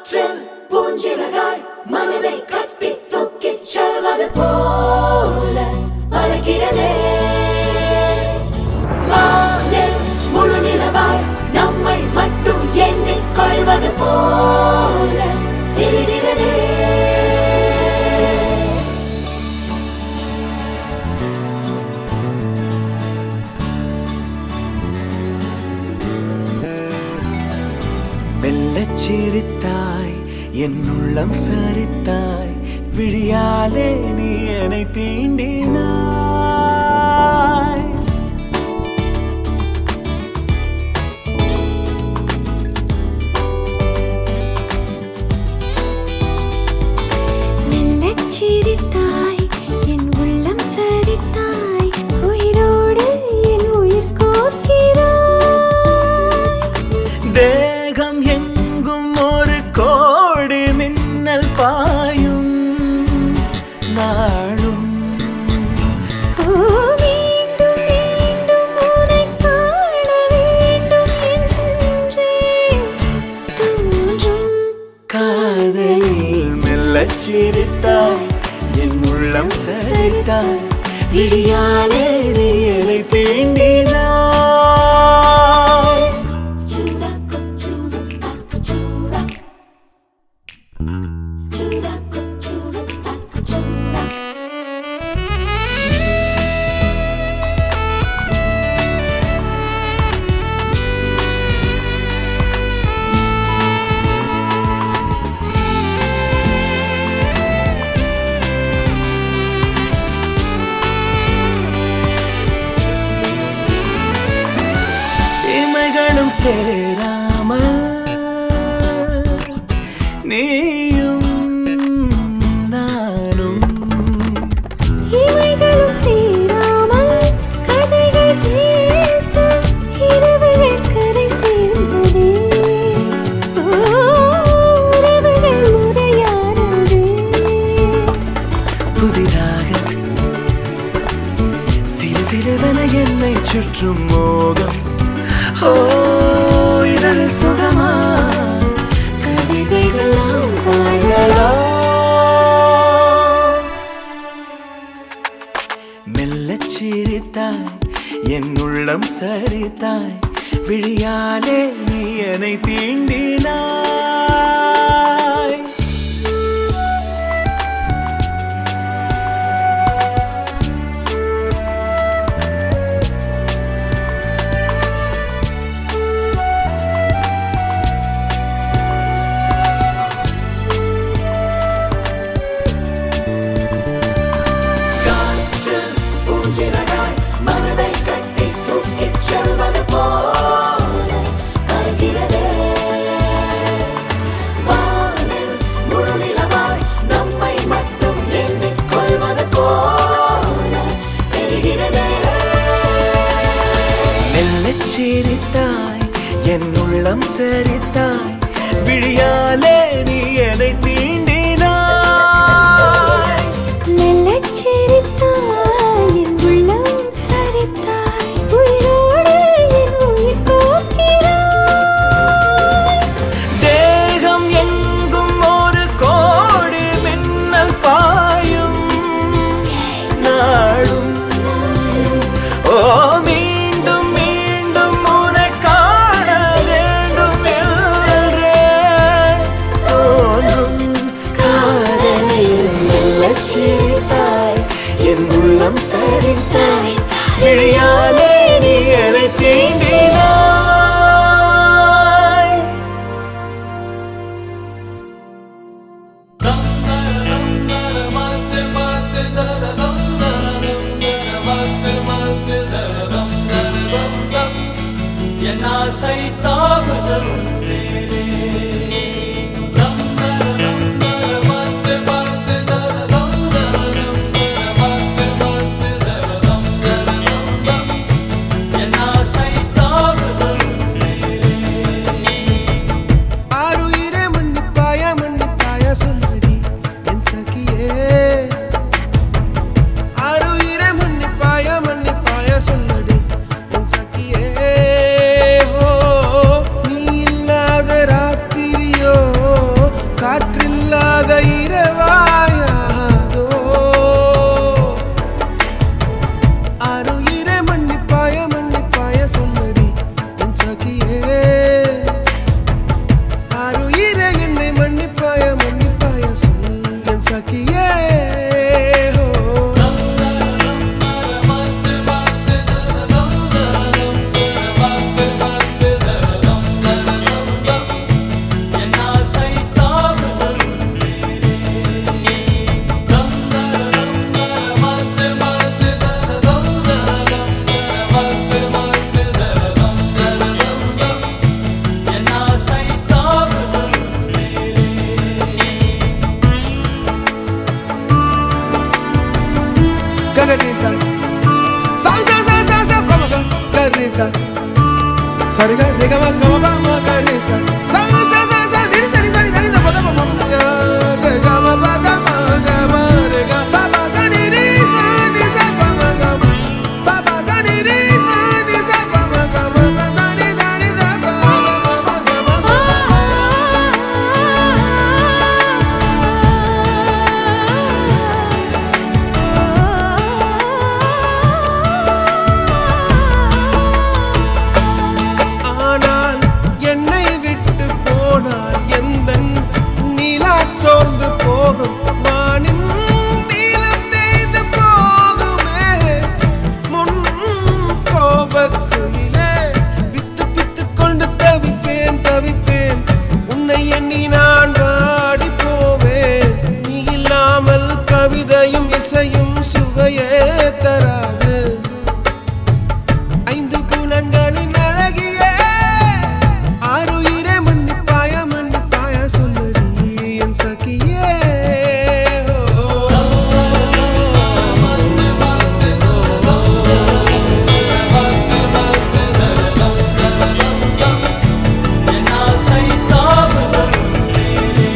காற்றில் பூஞ்சிறகாய் மனதை கட்டி தூக்கிச் செல்வது போல பறக்கிறதே. வானில் முழு நிலவாய் நம்மை மட்டும் எண்ணிக் கொள்வது போல தெரிகிறதே. மெல்லச் சிரித்தாய், என் உள்ளம் சரித்தாய், விழியாலே நீ என்னை தீண்டினாய். மெல்லச் சிரித்தாய், என் உள்ளம் சரித்தாய், உயிரோடு என் உயிர் கோர்க்கிறாய். தேகம் எங்கும் ஒரு கோடி மின்னல் பாயும் நாளும். மீண்டும் மீண்டும் உன்னைக் காண வேண்டும் என்றே தோன்றும் காதலில் மெல்லச் சிரித்தாய், என் உள்ளம் சரித்தாய், விழியாலே நீ என்னை தீண்டினாய். இமைகளும் சேராமல் நீயும் நானும், இமைகளும் சேராமல் கதைகள் பேச இரவுகள் கரை சேர்ந்ததே. உறவுகள் முறையானதே. புதிதாக சிறு சிறுவன என்னை சுற்றும் மோகம். ஓ இதழ் சுகமா கவிதைகள் நாம் பாடலாம். மெல்லச் சிரித்தாய், என் உள்ளம் சரித்தாய், விழியாலே நீ என்னை தீண்டினாய். காற்றில் பூஞ்சிறகாய் மனதை கட்டி தூக்கிச் செல்வது போல பறக்கிறதே. வானில் முழு நிலவாய் நம்மை மட்டும் எண்ணிக் கொள்வது போல தெரிகிறதே. மெல்லச் சிரித்தாய், என் உள்ளம் சரித்தாய், விழியாலே நீ என்னை தீண்டினாய். மெல்லச் சிரித்தாய், என் உள்ளம் சரித்தாய், உயிரோடு என் உயிர் கோர்க்கிறாய். தேகம் எங்கும் ஒரு கோடி மின்னல் பாயும் நாளும். ஓ மீண்டும் மீண்டும் உன்னை காண வேண்டும் என்றே தோன்றும் காதலில் மெல்லச் சிரித்தாய், என் உள்ளம் சரித்தாய், விழியாலே நீ என்னை தீண்டினாய். என் ஆசை தாவுதல் மேலே என் ஆசை தாவுதல் மேலே. ஆருயிரே மன்னிப்பாய சொல்லடி என் சகியே. ஆருயிரே மன்னிப்பாய சொல்லடி என் சகியே. நீ இல்லாத ராத்திரி சரிகா ரிகம கமப மகரி ச ச ச ச ச நிரி சரி சரி தனி த பத பம க கம பத ம கம ரி க ப ப ச நி ரி ச நி ச ப ம க ப ப ச நி ரி ச நி ச ப ம க ம ப த நி த நி த ப ம ம க ம ஆனால் என்னை விட்டு போனால் எந்தன் நிலா சோர்ந்து போகும் வானின் நீலம் தேய்ந்து போகுமே முன் கோபக்குயிலே வித்து பித்து கொண்டு தவிப்பேன் தவிப்பேன் உன்னை எண்ணி நான் வாடி போவேன் நீ இல்லாமல் கவிதையும் இசையும் சுவையே தராது ஐந்து புலன்களின் அழகியே ஆருயிரே மன்னிப்பாய சொல்லடி என் சகியே என் ஆசை தாவுதல் மேலே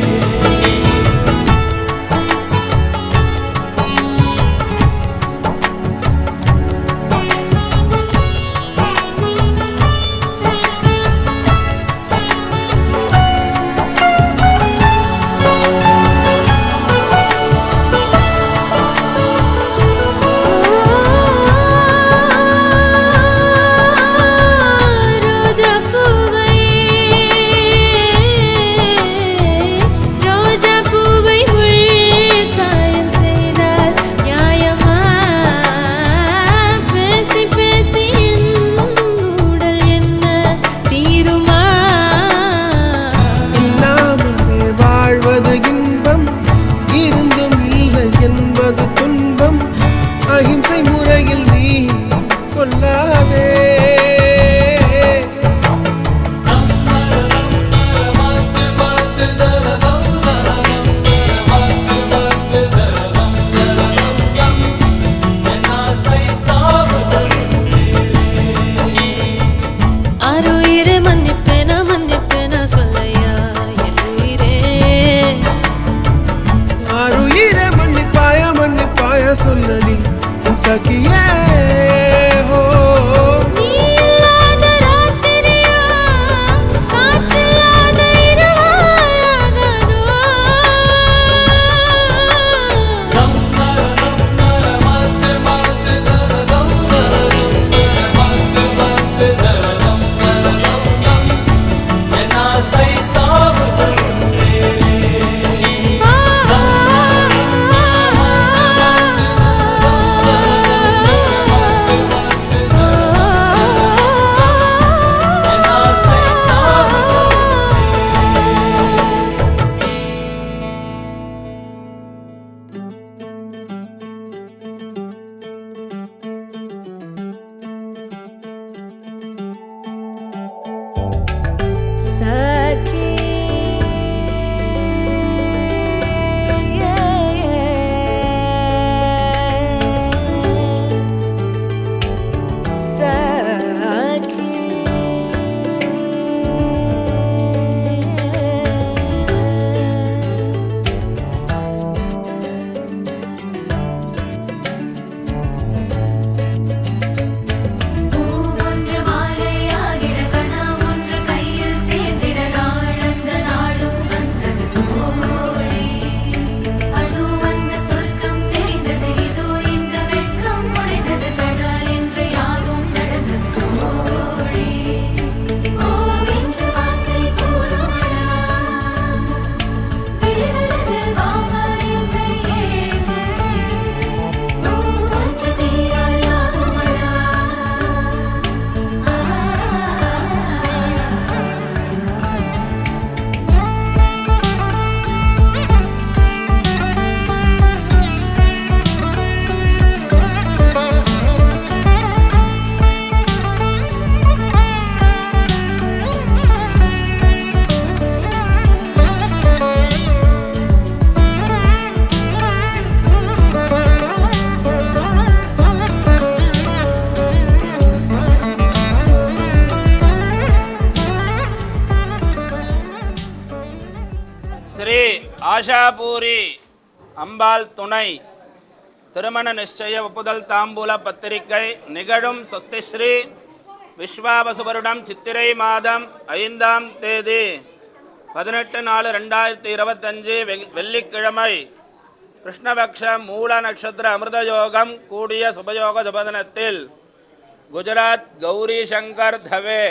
ஆஷாபூரி அம்பாள் துணை திருமண நிச்சய ஒப்புதல் தாம்பூல பத்திரிகை நிகழும் சஸ்திஸ்ரீ விஸ்வாவசு வருடம் சித்திரை மாதம் 5ஆம் தேதி 18/4/2025 வெள்ளிக்கிழமை கிருஷ்ணபக்ஷ மூல நட்சத்திர அமிர்த யோகம் கூடிய சுபயோக சுபதினத்தில் குஜராத் கௌரி சங்கர் தவே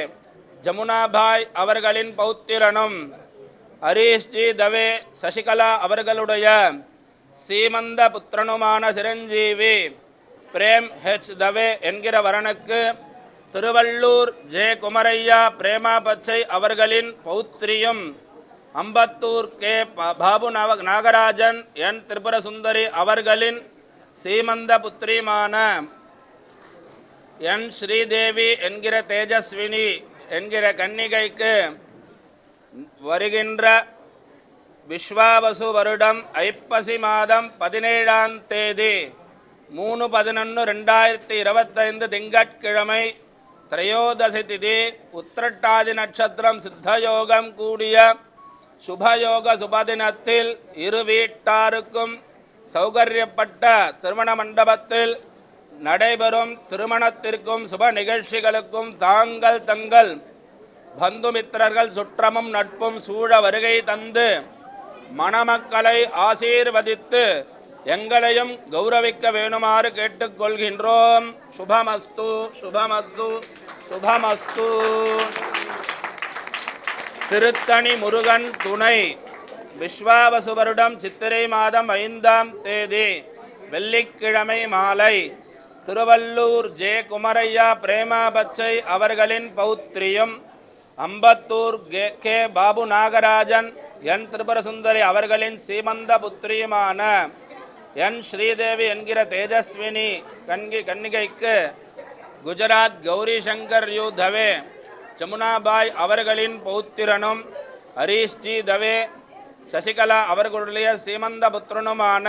ஜமுனாபாய் அவர்களின் பௌத்திரனும் ஹரீஷ்ஜி தவே சசிகலா அவர்களுடைய சீமந்த புத்திரனுமான சிரஞ்சீவி பிரேம் ஹெச் தவே என்கிற வரனுக்கு திருவள்ளூர் ஜே குமரையா பிரேமா பச்சை அவர்களின் பௌத்திரியும் அம்பத்தூர் கே பாபு நாகராஜன் என் திரிபுர சுந்தரி அவர்களின் சீமந்த புத்திரியுமான என் ஸ்ரீதேவி என்கிற தேஜஸ்வினி என்கிற கன்னிகைக்கு வருகின்ற விஸ்வாவசு வருடம் ஐப்பசி மாதம் 17ஆம் தேதி 3/11/2025 திங்கட்கிழமை திரையோதசி திதி உத்திரட்டாதி நட்சத்திரம் சித்தயோகம் கூடிய சுபயோக சுபதினத்தில் இரு வீட்டாருக்கும் சௌகரியப்பட்ட திருமண மண்டபத்தில் நடைபெறும் திருமணத்திற்கும் சுப நிகழ்ச்சிகளுக்கும் தாங்கள் தங்கள் பந்துமித்திரர்கள் சுற்றமும் நட்பும் சூழ வருகை தந்து மணமக்களை ஆசீர்வதித்து எங்களையும் கௌரவிக்க வேணுமாறு கேட்டுக்கொள்கின்றோம். சுபமஸ்து சுபமஸ்து சுபமஸ்து. திருத்தணி முருகன் துணை விஸ்வாவசு வருடம் சித்திரை மாதம் 5ஆம் தேதி வெள்ளிக்கிழமை மாலை திருவள்ளூர் ஜே குமரையா பிரேமா பச்சை அவர்களின் பௌத்திரியும் அம்பத்தூர் கே பாபு நாகராஜன் என் திரிபுர சுந்தரி அவர்களின் சீமந்த புத்திரியுமான என் ஸ்ரீதேவி என்கிற தேஜஸ்வினி கன்னிகைக்கு குஜராத் கௌரி சங்கர் யூ தவே ஜமுனாபாய் அவர்களின் பௌத்திரனும் ஹரீஷ்ஜி தவே சசிகலா அவர்களுடைய சீமந்த புத்திரனுமான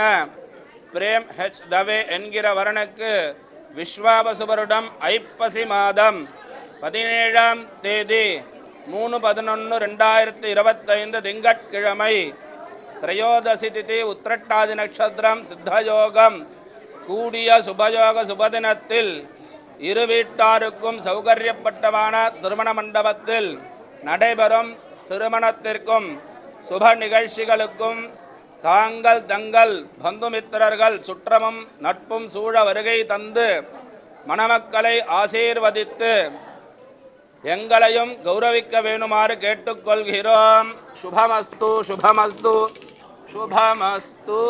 பிரேம் ஹெச் தவே என்கிற வரனுக்கு விஸ்வாவசு வருடம் ஐப்பசி மாதம் 17ஆம் தேதி 3/11/2025 திங்கட்கிழமை திரையோதசி திதி உத்திரட்டாதி நட்சத்திரம் சித்தயோகம் கூடிய சுபயோக சுபதினத்தில் இரு வீட்டாருக்கும் சௌகரியப்பட்டமான திருமண மண்டபத்தில் நடைபெறும் திருமணத்திற்கும் சுப நிகழ்ச்சிகளுக்கும் தாங்கள் தங்கள் பந்துமித்திரர்கள் சுற்றமும் நட்பும் சூழ வருகை தந்து மணமக்களை ஆசீர்வதித்து எங்களையும் கௌரவிக்க வேணுமாறு கேட்டுக்கொள்கிறோம். சுபமஸ்து சுபமஸ்து சுபமஸ்து.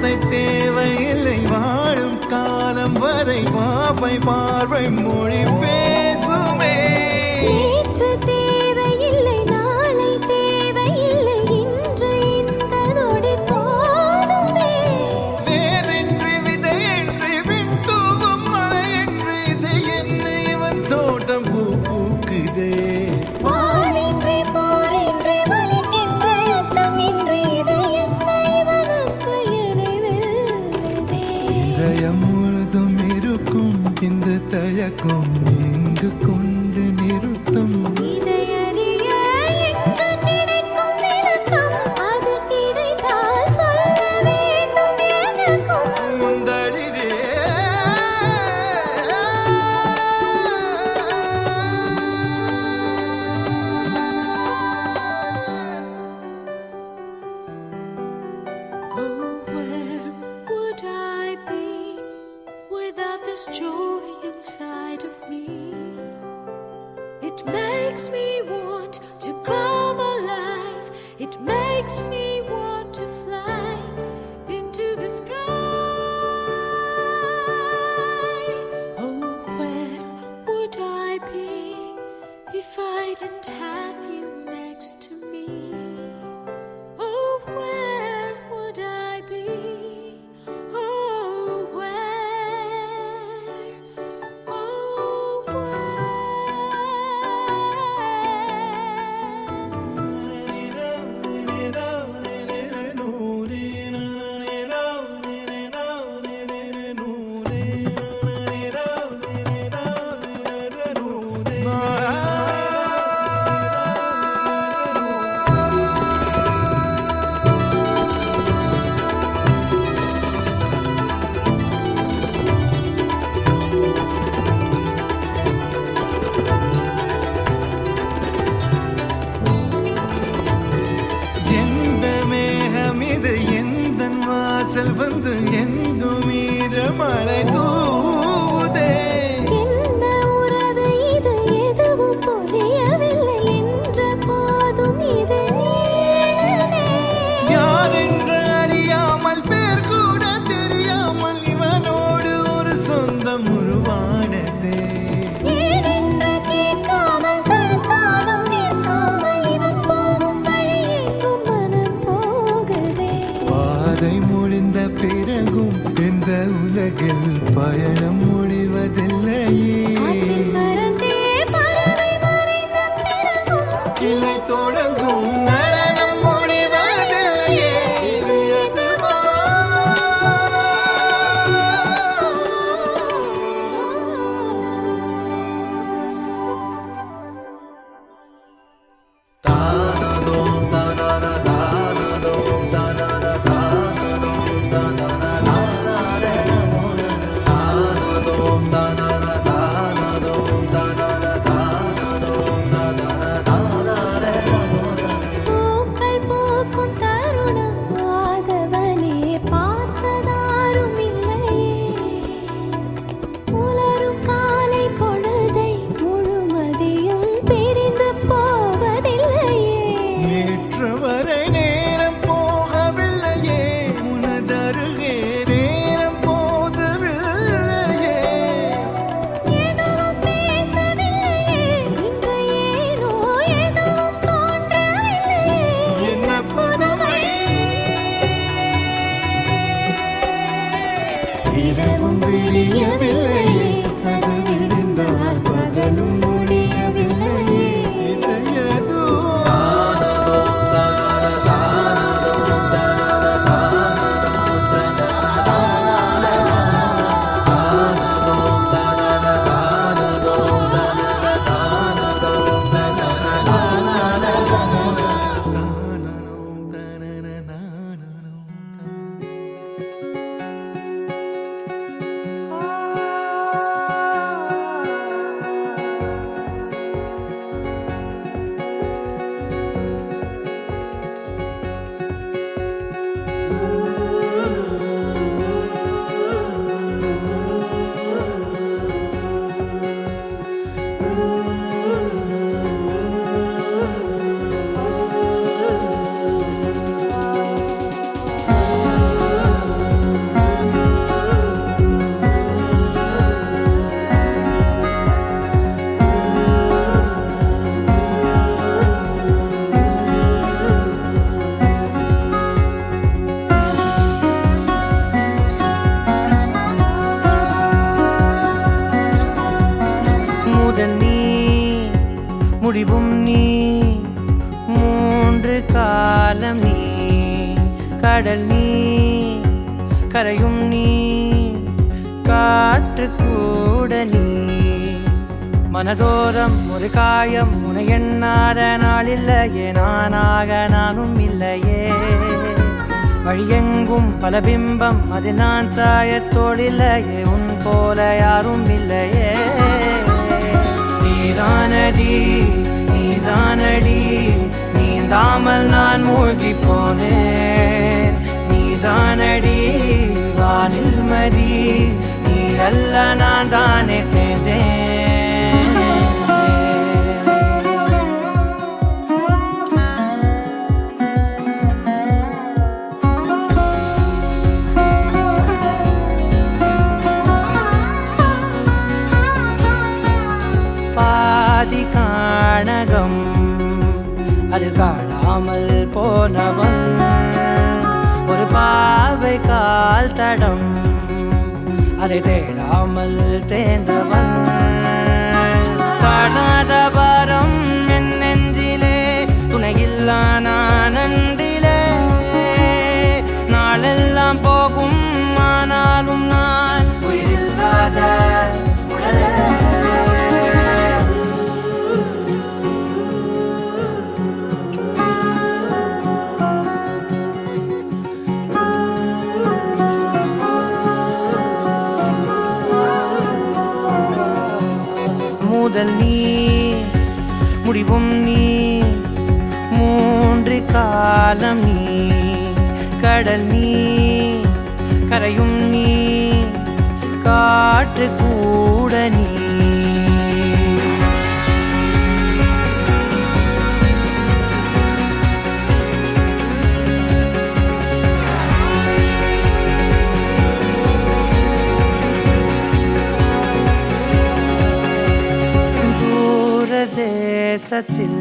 வார்த்தை தேவையில்லை வாழும் காலம் வரை வாப்பை பார்வை மொழி பேசுமே நேற்று தேவையில்லை நாளை தேவையில்லை இன்று இந்த நொடி போதுமே வேறென்று விதையென்று பின் தூவும் மழையென்று இது என்ன இவன் தோட்டம் பூ பூக்குதே வானின்றி போரின்றி வலிக்கின்ற யுத்தமின்றி இது என்ன இவனுக்கு எதிரில்லைதே இதயம் முழுதும் இருக்கும் இந்த தயக்கம் எங்கு கொண்டு நிறுத்தும் இதை அறிய எங்கு கிடைக்கும் விளக்கம் அது கிடைத்தால் சொல்ல வேண்டும் எனக்கும் முந்தளிரே Oh, where would I be without this joy inside of me? It makes me want to come alive. It makes me want to fly into the sky. Oh, where would I be if I didn't have you next to me? Oh, where would I be? Oh, where? Oh, எந்த மேகம் இது எந்தன் வாசல் வந்து எங்கும் ஈரமழை தூவுதே என்ன உறவு இது எதுவும் புரியவில்லை என்ற போதும் இது நீளுதே யார் என்று அறியாமல் பேர் கூட தெரியாமல் இவனோடு ஒரு சொந்தம் உருவானதே ஏனென்று கேட்காமல் தடுத்தாலும் நிற்காமல் இவன் போகும் வழியேக்கும் மனம் போகுதே பாதை முடிந்த பிறகும் இந்த உலகில் பயணம் முடிவதில்லையே ஆற்றில் பறந்தே பறவை மறைந்த பிறகும் கிளை தொடங்கும் நடனம் முடிவதில்லையே இது எதுவோ? பூக்கள் பூக்கும் தருணம் ஆதவனே பார்த்ததாரும் இல்லையே உலரும் காலை பொழுதை முழுமதியும் பிரிந்து போவதில்லையே நேற்று வரை நேரம் போகவில்லையே உனதருகே நேரம் போதவில்லையே எதுவும் பேசவில்லையே இன்று ஏனோ எதுவும் தோன்றவில்லையே என்ன புதுமை இரவும் விடியவில்லையே அது விழுந்தால் பகலும் முடியவில்லையே இது எதுவோ? கடல் நீ கரையும் நீ காற்று கூட நீ மனதோரம் ஒரு காயம் உனை எண்ணாத நாளில்லையே நானாக நானும் இல்லையே வழியெங்கும் பல பிம்பம் அது நான் சாயத்தோடில்லையே உன் போல யாரும் இல்லையே நீதானடி நீதானடி நீந்தாமல் நான் மூழ்கி போனேன் நீதானடி வானில் மதி நீ அல்ல நான் தானே தேர்ந்தேன் பாதி காணகம் அது காணாமல் போனவன் ஒரு பாவை கால் தடம் அதை தேடாமல் தேர்ந்தவன் காணாத பாரம் என் நெஞ்சிலே துணையில்லா நான் அன்றிலே நாளெல்லாம் போகும் ஆனாலும் நான் உயிரில்லாத உடலே முதல் நீ முடிவும் நீ மூன்று காலம் நீ கடல் நீ கரையும் நீ காற்று கூட நீ தேசத்தில்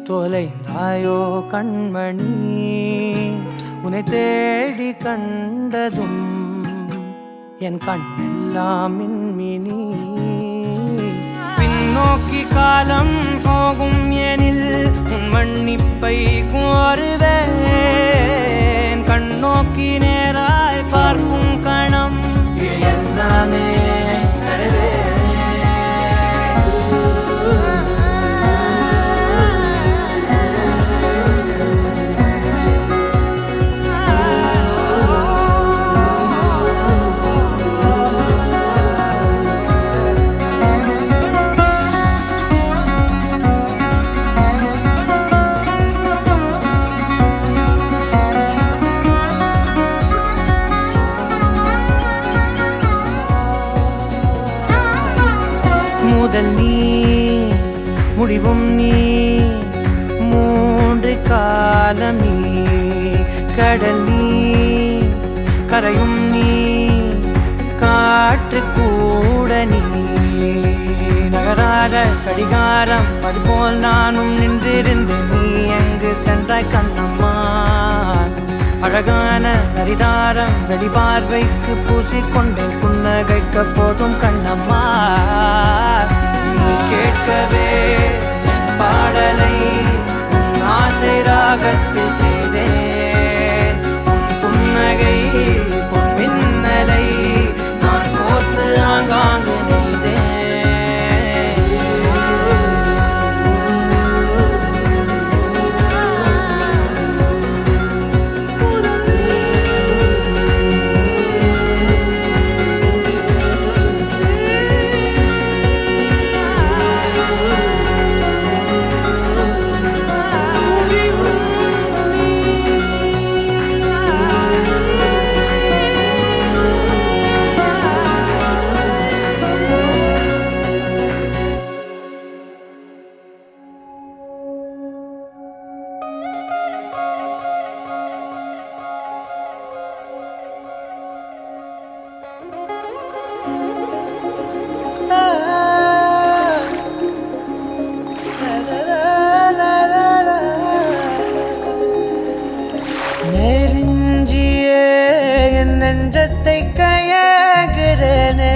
தொலைந்தாயோ கண்மணி உன்னை தேடி கண்டதும் என் கண்ணெல்லாம் மின்மினி பின்னோக்கி காலம் போகும் எனில் உன் மன்னிப்பை கோருவேன் கண்ணோக்கி நேராய் பார்க்கும் கணம் எல்லாமே கடவே முதல் நீ முடிவும் நீ மூன்று காலம் நீ கடல் நீ கரையும் நீ காற்று கூட நீ நகராத கடிகாரம் அதுபோல் நானும் நின்றிருந்தேன் நீ எங்கு சென்றாய் கண்ணம்மா அழகான அரிதாரம் வெளிபார்வைக்கு பூசிக்கொண்டேன் புன்னகைக்க போதும் கண்ணம்மா நீ கேட்கவே என் பாடலை உன் ஆசை ராகத்தில் செய்தேன் உன் புன்னகை பொன் மின்னலை நான் கோர்த்து ஆங்காங்கு நெய்தேன் நெஞ்சத்தை கையாகிறனே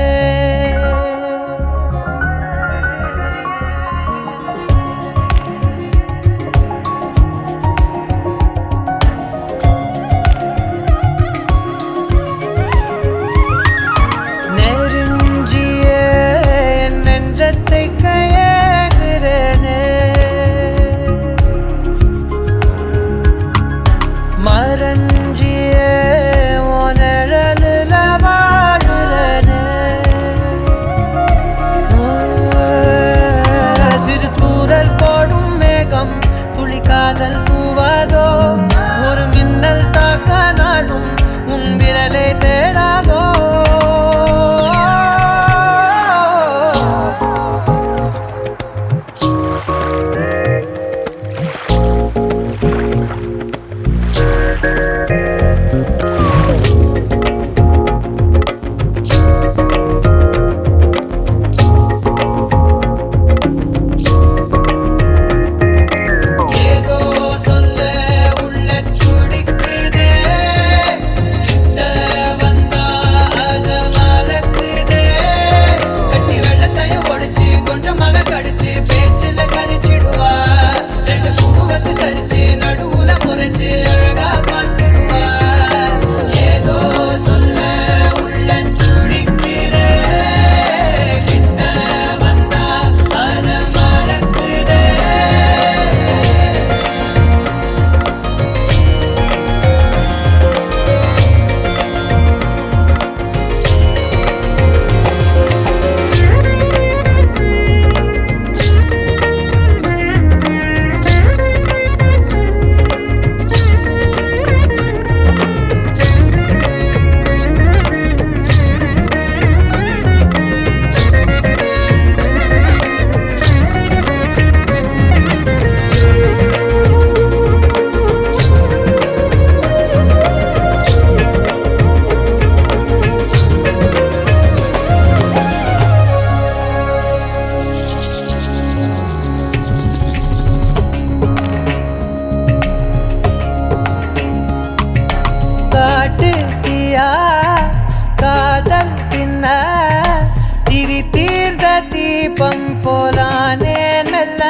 தெப்பம் போலானே மெல்ல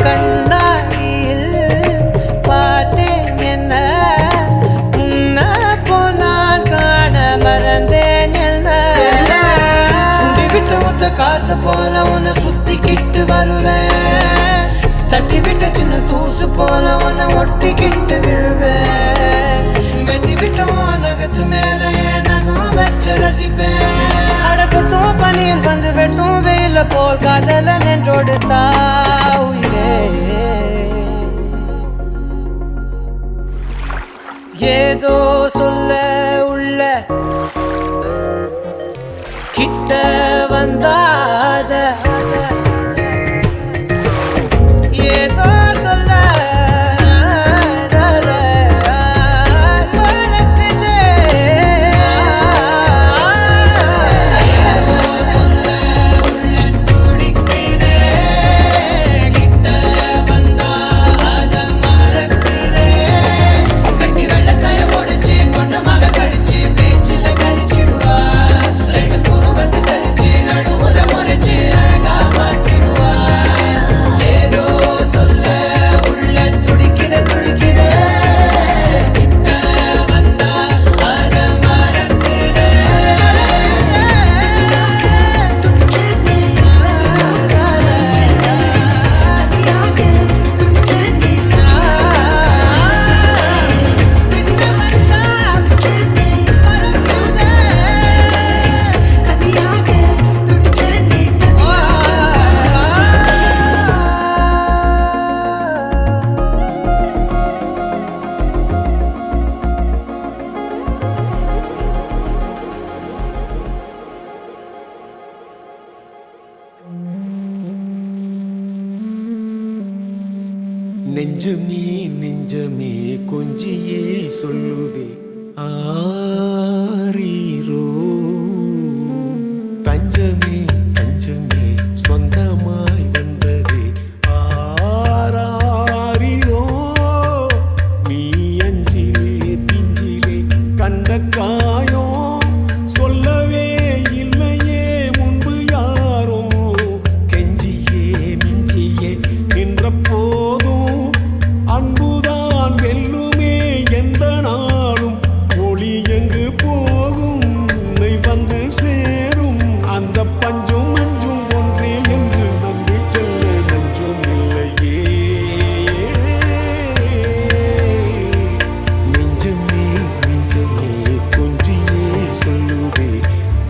கண்ணாடியில் பார்த்தேன் என்ன உன்ன போனான் காண மறந்தேன் என்ன சுண்டி விட்டு ஒத்த காசு போல உன்னை சுத்திக்கிட்டு வருவேன் தட்டி விட்ட சின்ன தூசு போல உன்னை ஒட்டிக்கிட்டு விழுவேன் வெட்டி விட்ட நகத்து மேல நகம் வச்சு ரசிப்பேன் அடப்பட்டும் பனியில் வந்து வெட்டும் வெயில போல் காதல நின்றோடு தாவுயிரே ஏதோ சொல்ல உள்ள கிட்ட வந்தாத ஏதோ சொல்ல நெஞ்சமே நெஞ்சமே கொஞ்சியே சொல்லுதே ஆரீரோ தஞ்சமே தஞ்சமே சொந்தமாய் வந்ததே ஆராரீரோ நீ அஞ்சிலே பிஞ்சிலே கண்ட காயம் சொல்லவே இல்லையே முன்பு யாரோ கெஞ்சியே மிஞ்சியே நின்ற போதும் அன்புதான் வெல்லுமே எந்த நாளும் ஒளி எங்கு போகும் உன்னை வந்து சேரும் அந்த பஞ்சும் மஞ்சும் ஒன்றே என்று நம்பி செல்ல நஞ்சும் இல்லையே நெஞ்சமே நெஞ்சமே கொஞ்சியே சொல்லுதே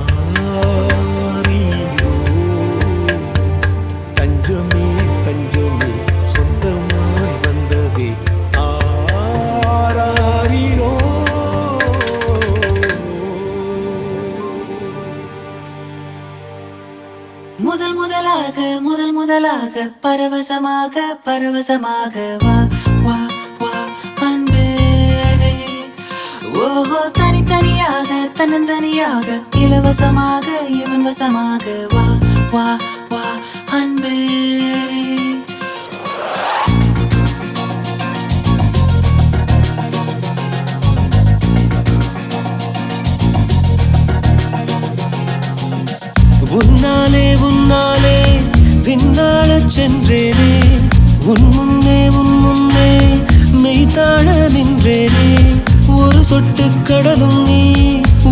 ஆரீரோ தஞ்சமே தஞ்சமே சொந்தமாய் வந்ததே ஆராரீரோ முதல் முதலாக பரவசமாக பரவசமாக வா வா வா அன்பே ஓஹோ தனித்தனியாக தன்னந்தனியாக இலவசமாக இவன் வசமாக வா வா வா அன்பே உன்னாலே உன்னாலே விண்ணாளச் சென்றேனே உன் முன்னே மெய்தாழ நின்றேனே ஒரு சொட்டு கடலும் நீ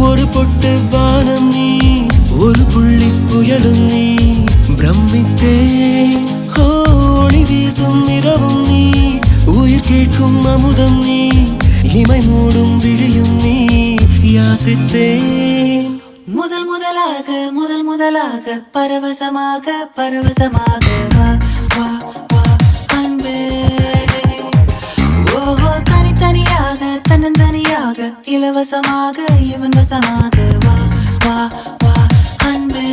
ஒரு பொட்டு வானம் நீ ஒரு புள்ளி புயலும் நீ பிரமித்தேன் ஒளி வீசும் இரவும் நீ உயிர் கேட்கும் அமுதம் நீ இமை மூடும் விழியும் நீ யாசித்தேன் முதல் முதலாக பரவசமாக பரவசமாக வா வா வா அன்பே ஓஹோ தனித்தனியாக தன்னந்தனியாக இலவசமாக இவன் வசமாக வா வா வா அன்பே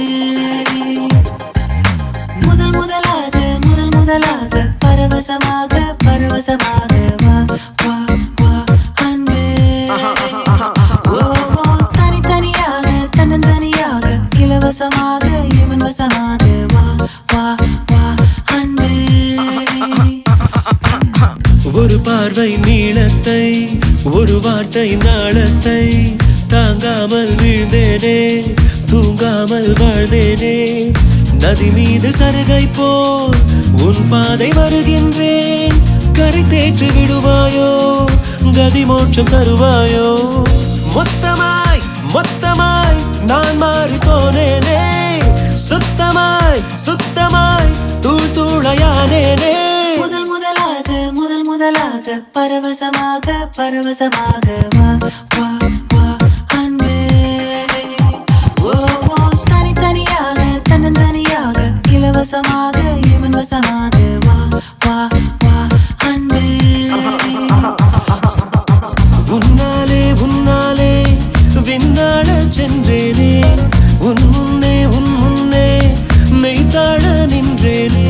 முதல் முதலாக பரவசமாக பரவசமாக வா வா வா அன்பே ஓஹோ தனித்தனியாக தன்னந்தனியாக இலவசமாக இவன் வசமாக வா வா வா அன்பே ஒரு பார்வை நீளத்தை ஒரு வார்த்தை நாளத்தை தாங்காமல் வீழ்ந்தேனே தூங்காமல் வாழ்ந்தேனே நதி மீது சருகை போல் உன் பாதை வருகின்றேன். கரை தேற்றி விடுவாயோ, கதி மோட்சம் தருவாயோ. மொத்தமாய் மொத்தமாய் நான் மாறி போனேனே, சுத்தமாய் சுத்தமாய் தூள் தூளையானேனே. முதல் முதலாக பரவசமாக பரவசமாக வா வா வா அன்பே. ஓ ஓ தனித்தனியாக தன்னந்தனியாக இலவசமாக இவன் வசமாக வா வா வா அன்பே. உன்னாலே உன்னாலே விண்ணாட சென்றேனே, உன் முன்னே மெய்தாழ நின்றேனே.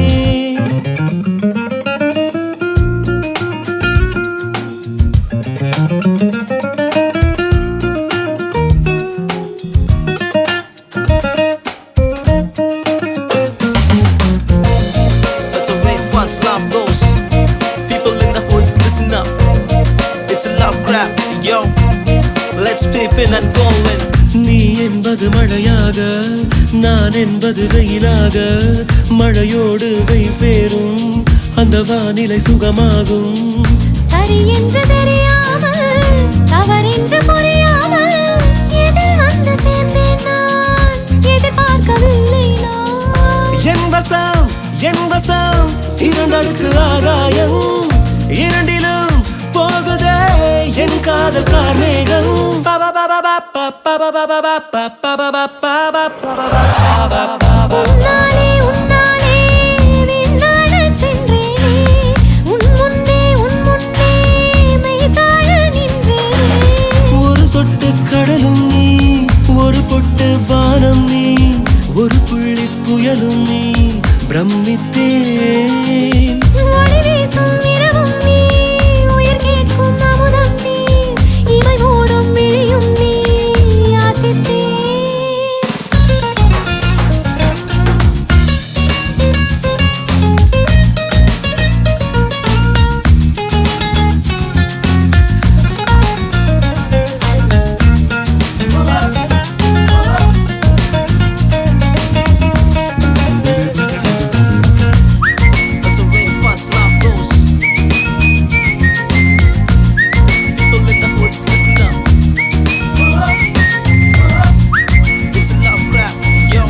That's the way fast love goes. People in the hoods, listen up. It's a love grab, yo. Let's peep in and go in. நீ என்பது மழையாக, நான் என்பது வெயிலாக. மழையோடு வெயில் சேரும், அந்த வானிலை சுகமாகும். சரி என்று தெரியாமல் தவறென்று புரியாமல் எதில் வந்து சேர்ந்தேன் நான், எதிர்பார்க்கவில்லை நான். என் வசம் இரண்டடுக்கு ஆகாயம், இரண்டிலும் போகுதே என் காதல் கார்மேகம். உன்னாலே உன்னாலே விண்ணாடச் சென்றேனே, உன் முன்னே மெய்தாழ நின்றேனே. ஒரு சொட்டு கடலும் நீ, ஒரு பொட்டு வானம் நீ, ஒரு புள்ளி புயலும் நீ. பிரமித்தேன் ஒளி வீசும் இரவும் நீ, உயிர் கேட்கும் அமுதம் நீ, இமை மூடும் விழியும் நீ, யாசித்தேன். That's the way fast love goes. People in the hoods, listen up. It's a love grab, yo.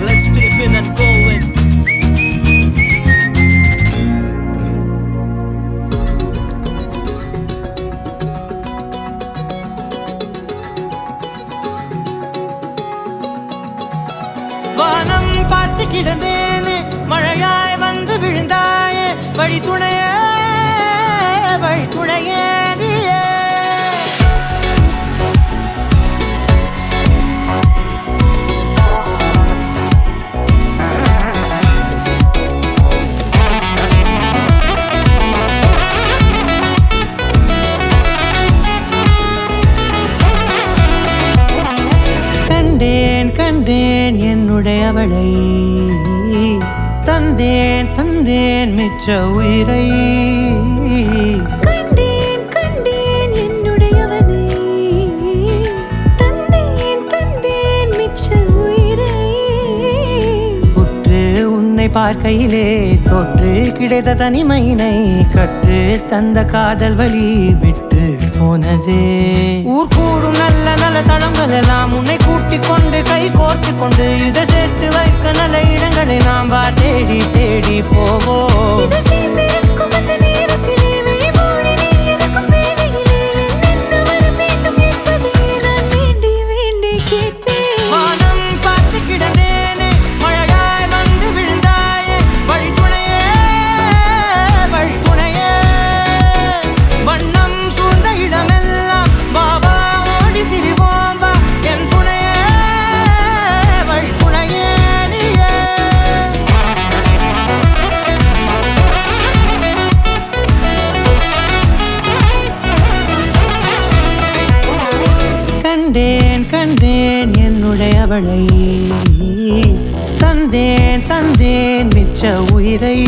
Let's peep in and go in. வானம் பார்த்து கிடந்தேனே, மழையாய் வந்து விழுந்தாயே. வழி துணையே நீயே. கண்டேன் கண்டேன் என்னுடையவளை, தந்தேன் மிச்ச உயிரை. கண்டேன் கண்டேன் என்னுடையவனை, தந்தேன் மிச்ச உயிரை. உற்று உன்னை பார்க்கையிலே தொற்று கிடைத்த தனிமையினை, கற்று தந்த காதல் வழி விட்டு போனதே. ஊர் கூடும் நல்ல நல்ல தளங்கள் எல்லாம் உன்னை கூட்டிக் கொண்டு கை கோர்த்து கொண்டு, இதை சேர்த்து வைக்க நல்ல இடங்களை நாம் தேடி தேடி போவோம். இதழ் சேர்ந்திருக்கும் அந்த நேரத்திலே விழிமூடி நீ இருக்கும் வேளையிலே என்ன வர வேண்டும் என்பதை நான் வேண்டி வேண்டி கேட்பேன். வானம் பார்த்து கிடந்தேனே, மழையாய் வந்து விழுந்தாயே. வழி துணையே வண்ணம் சூழ்ந்த இடமெல்லாம் வா வா ஓடி திரிவோம் வா. என் துணையே வழி துணையே நீயே. கண்டேன் கண்டேன் என்னுடையவளை, தந்தேன் மிச்ச உயிரை.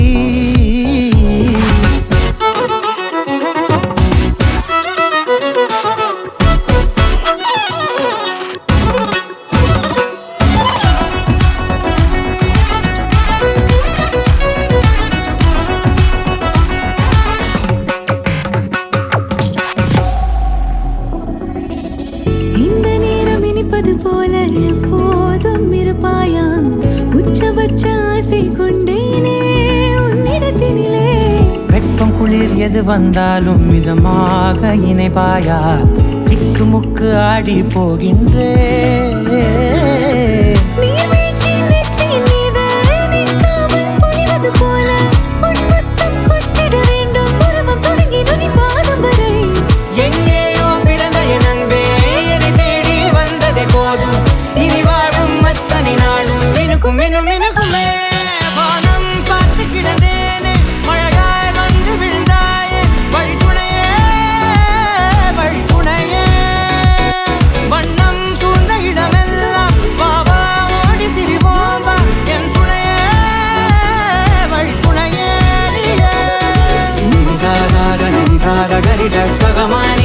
எது வந்தாலும் மிதமாக இணைப்பாயா திக்குமுக்கு ஆடி போகின்றே நீர்வீழ்ச்சி நெற்றியின் மீது நிற்காமல் பொழிவது போல உன் முத்தம் கொட்டிட வேண்டும் உறவம் தொடங்கி நுனி பாதம் வரை எங்கேயோ பிறந்த என் அன்பே என்னை தேடி வந்ததே போதும் இனி வாழும் அத்தனை நாளும் மினுக்கும் மினும் மினுக்குமே வானம் பார்த்து கிடந்தேனே மழையாய் வந்து விழுந்தாயே வழித்துணையே வழித்துணையே வண்ணம் சூழ்ந்த இடமெல்லாம் வாவா ஓடி திரிவோம் வா என் துணையே வழித்துணையே நிசாக நிசாக கரிச பகமானி